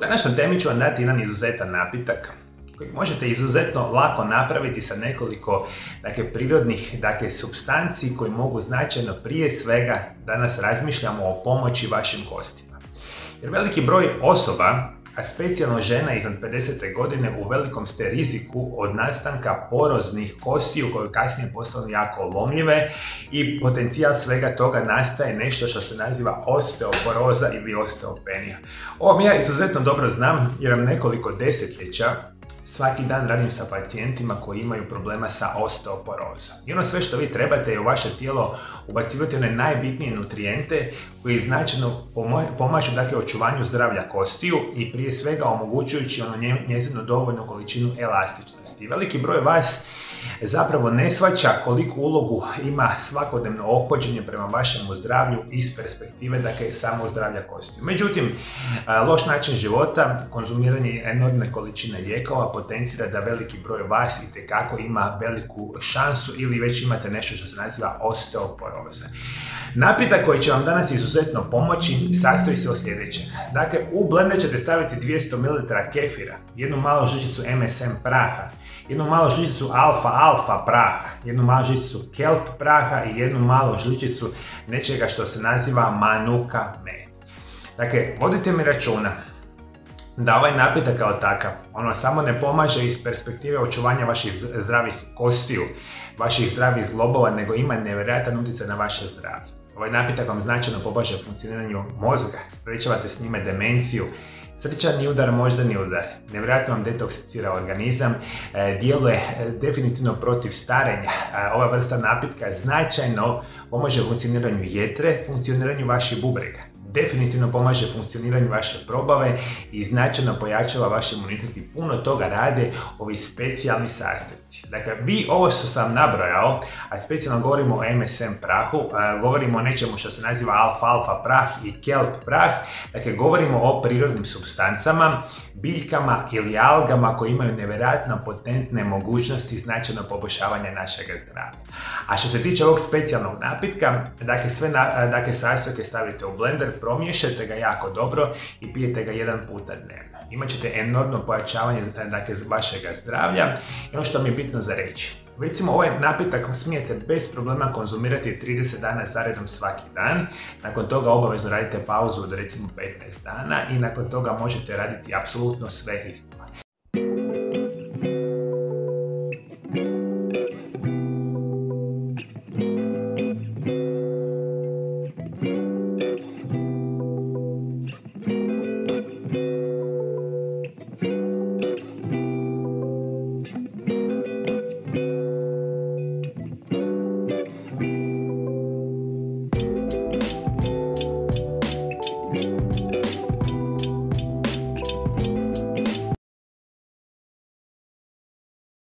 današnjoj temi ću vam dati jedan izuzetan napitak koji možete izuzetno lako napraviti sa nekoliko prirodnih supstanci koji mogu značajno, prije svega danas razmišljamo o pomoći vašim kostima. Jer veliki broj osoba, a specijalno žena iznad 50. godine, u velikom ste riziku od nastanka poroznih kostiju koje kasnije postanu jako lomljive i potencijal svega toga nastaje nešto što se naziva osteoporoza ili osteopenija. Ovo ja izuzetno dobro znam jer vam nekoliko desetljeća svaki dan radim sa pacijentima koji imaju problema sa osteoporozom. I ono sve što vi trebate je u vaše tijelo ubacivati one najbitnije nutrijente koji značajno pomažu očuvanju zdravlja kostiju i prije svega omogućujući njezinu dovoljnu količinu elastičnosti. Veliki broj vas zapravo ne shvaća koliku ulogu ima svakodnevno ophođenje prema vašemu zdravlju iz perspektive samo zdravlja kostiju. Međutim, loš način života, konzumiranje enormne količine lijekova potencira da veliki broj vas itekako ima veliku šansu ili već imate nešto što se naziva osteoporoza. Napitak koji će vam danas izuzetno pomoći sastoji se od sljedećeg. Dakle, u blender ćete staviti 200 ml kefira, jednu malu žličicu MSM praha, jednu malu žličicu alfa praha, jednu malu žličicu kelp praha i jednu malu žličicu nečega što se naziva manuka med. Dakle, vodite mi računa da ovaj napitak kao takav, ono samo ne pomaže iz perspektive očuvanja vaših zdravih kostiju, vaših zdravih zglobova, nego ima nevjerojatan utjecaj na vaše zdravlje. Ovaj napitak vam značajno pomaže funkcioniranju mozga, sprečavate s njime demenciju, srčani udar, moždani udar, nevjerojatno vam detoksicira organizam, djeluje definitivno protiv starenja. Ova vrsta napitka značajno pomaže funkcioniranju jetre, funkcioniranju vaših bubrega. Definitivno pomaže funkcioniranju vaše probave i značajno pojačava vaš imunitet i puno toga rade ovi specijalni sastojci. Dakle, vi ovo što sam nabrojao, a specijalno govorimo o MSM prahu, govorimo o nečemu što se naziva alfa prah i kelp prah, dakle govorimo o prirodnim supstancama, biljkama ili algama koji imaju nevjerojatno potentne mogućnosti značajno poboljšavanja našeg zdravlja. A što se tiče ovog specijalnog napitka, sve sastojke stavite u blender, promiješajte ga jako dobro i pijete ga jedan puta dnevno. Imaćete enormno pojačavanje vašeg zdravlja i ono što mi je bitno za reći. Recimo, ovaj napitak smijete bez problema konzumirati 30 dana zaredom svaki dan, nakon toga obavezno radite pauzu od recimo 15 dana i nakon toga možete raditi apsolutno sve isto.